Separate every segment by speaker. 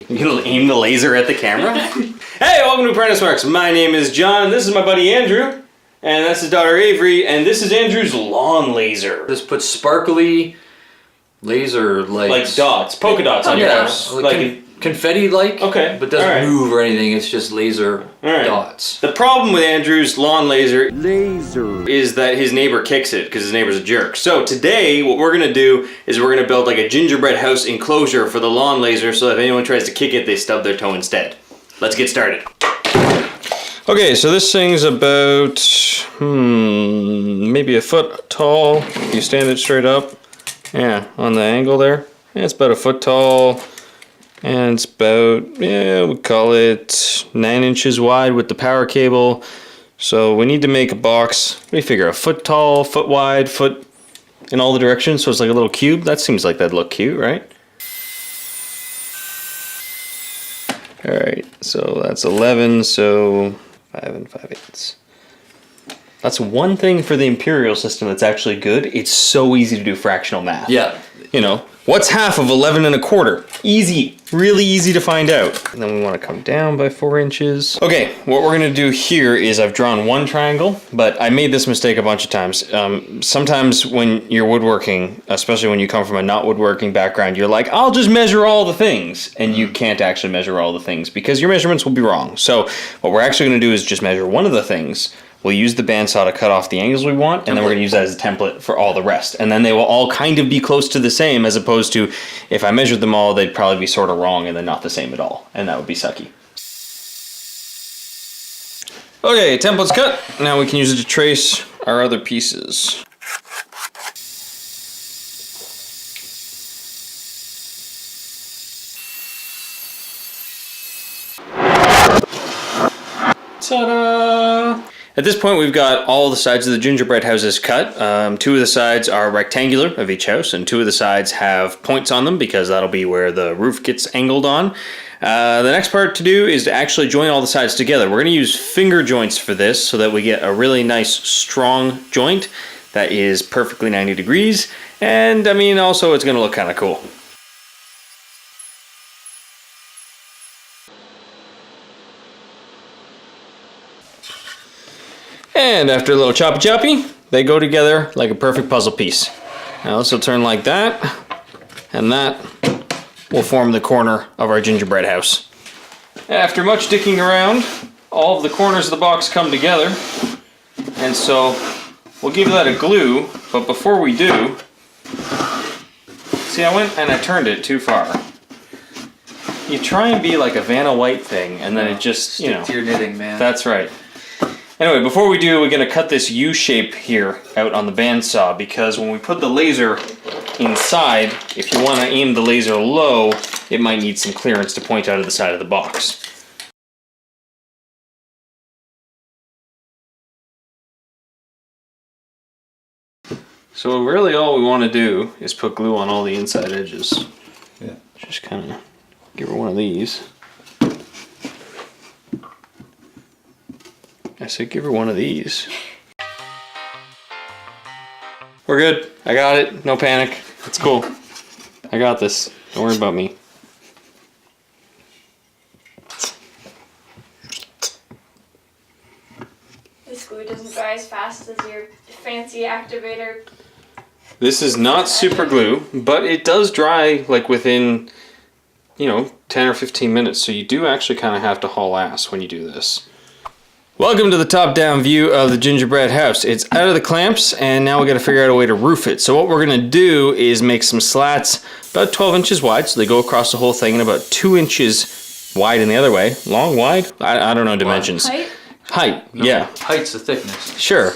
Speaker 1: You gonna aim the laser at the camera? Hey, welcome to Apprentice Works. My name is John. This is my buddy Andrew, and that's his daughter Avery, and this is Andrew's lawn laser.
Speaker 2: Just put sparkly laser lights.
Speaker 1: Like dots, polka dots on your house.
Speaker 2: Like confetti-like,
Speaker 1: okay,
Speaker 2: but doesn't move or anything. It's just laser dots.
Speaker 1: The problem with Andrew's lawn laser is that his neighbor kicks it because his neighbor's a jerk. So today, what we're gonna do is we're gonna build like a gingerbread house enclosure for the lawn laser, so that if anyone tries to kick it, they stub their toe instead. Let's get started. Okay, so this thing's about maybe a foot tall. You stand it straight up. Yeah, on the angle there. Yeah, it's about a foot tall. And it's about, we call it 9 inches wide with the power cable. So we need to make a box, we figure a foot tall, foot wide, foot in all the directions. So it's like a little cube. That seems like that'd look cute, right? All right, so that's 11, so 5 5/8. That's one thing for the imperial system that's actually good. It's so easy to do fractional math.
Speaker 2: Yeah.
Speaker 1: You know, what's half of 11 1/4? Easy, really easy to find out. And then we want to come down by 4 inches. Okay, what we're gonna do here is I've drawn one triangle, but I made this mistake a bunch of times. Sometimes when you're woodworking, especially when you come from a not woodworking background, you're like, I'll just measure all the things. And you can't actually measure all the things because your measurements will be wrong. So what we're actually gonna do is just measure one of the things. We'll use the bandsaw to cut off the angles we want, and then we're going to use that as a template for all the rest. And then they will all kind of be close to the same, as opposed to, if I measured them all, they'd probably be sort of wrong and then not the same at all. And that would be sucky. Okay, template's cut. Now we can use it to trace our other pieces. Ta-da! At this point, we've got all the sides of the gingerbread houses cut. 2 of the sides are rectangular of each house, and 2 of the sides have points on them because that'll be where the roof gets angled on. The next part to do is to actually join all the sides together. We're going to use finger joints for this so that we get a really nice, strong joint that is perfectly 90 degrees. And, I mean, also it's going to look kind of cool. And after a little choppy choppy, they go together like a perfect puzzle piece. Now this will turn like that, and that will form the corner of our gingerbread house. After much dicking around, all of the corners of the box come together, and so we'll give that a glue, but before we do, see, I went and I turned it too far. You try and be like a Vanna White thing, and then it just, you know.
Speaker 2: Stick to your knitting, man.
Speaker 1: That's right. Anyway, before we do, we're going to cut this U shape here out on the bandsaw, because when we put the laser inside, if you want to aim the laser low, it might need some clearance to point out of the side of the box. So really all we want to do is put glue on all the inside edges.
Speaker 2: Yeah.
Speaker 1: Just kind of give her one of these. I said give her one of these. We're good. I got it. No panic. It's cool. I got this. Don't worry about me.
Speaker 3: This glue doesn't dry as fast as your fancy activator.
Speaker 1: This is not super glue, but it does dry like within, 10 or 15 minutes. So you do actually kind of have to haul ass when you do this. Welcome to the top-down view of the gingerbread house. It's out of the clamps, and now we got to figure out a way to roof it. So what we're going to do is make some slats about 12 inches wide, so they go across the whole thing, and about 2 inches wide in the other way. Long, wide? I don't know dimensions.
Speaker 3: Height?
Speaker 1: Height,
Speaker 2: No,
Speaker 1: yeah.
Speaker 2: Height's the thickness.
Speaker 1: Sure.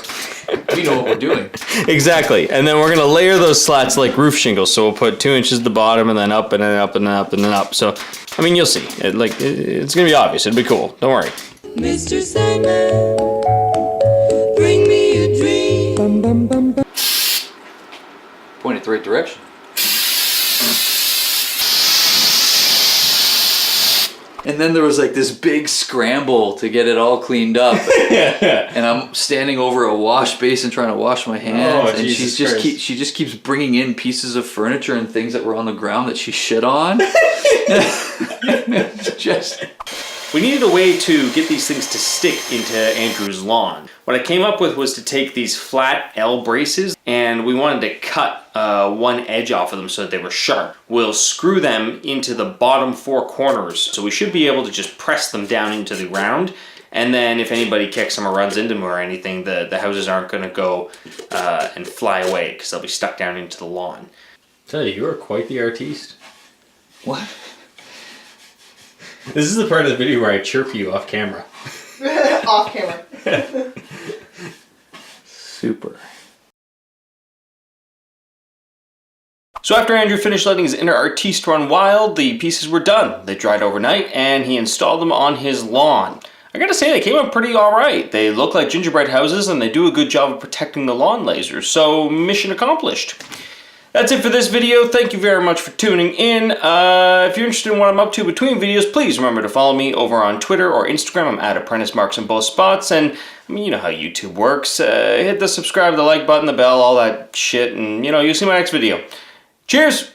Speaker 2: We know what we're doing.
Speaker 1: Exactly. And then we're going to layer those slats like roof shingles. So we'll put 2 inches at the bottom, and then up, and then up, and then up, and then up. So, I mean, you'll see. It's going to be obvious. It'll be cool. Don't worry.
Speaker 4: Mr. Sandman, bring me a dream. Bum, bum, bum, bum.
Speaker 2: Point it the right direction. And then there was like this big scramble to get it all cleaned up. And I'm standing over a wash basin trying to wash my hands. And she just keeps bringing in pieces of furniture and things that were on the ground that she shit on. Just
Speaker 1: We needed a way to get these things to stick into Andrew's lawn. What I came up with was to take these flat L braces and we wanted to cut one edge off of them so that they were sharp. We'll screw them into the bottom 4 corners, so we should be able to just press them down into the ground, and then if anybody kicks them or runs into them or anything, the houses aren't going to go and fly away because they'll be stuck down into the lawn. I tell you are quite the artiste.
Speaker 2: what?
Speaker 1: This is the part of the video where I chirp you off camera.
Speaker 5: Off camera.
Speaker 2: Super.
Speaker 1: So after Andrew finished letting his inner artiste run wild, the pieces were done. They dried overnight and he installed them on his lawn. I gotta say, they came out pretty alright. They look like gingerbread houses and they do a good job of protecting the lawn lasers, so mission accomplished. That's it for this video. Thank you very much for tuning in. If you're interested in what I'm up to between videos, please remember to follow me over on Twitter or Instagram. I'm at Apprentice Marks in both spots. And I mean, you know how YouTube works. Hit the subscribe, the like button, the bell, all that shit, and you know, you'll see my next video. Cheers!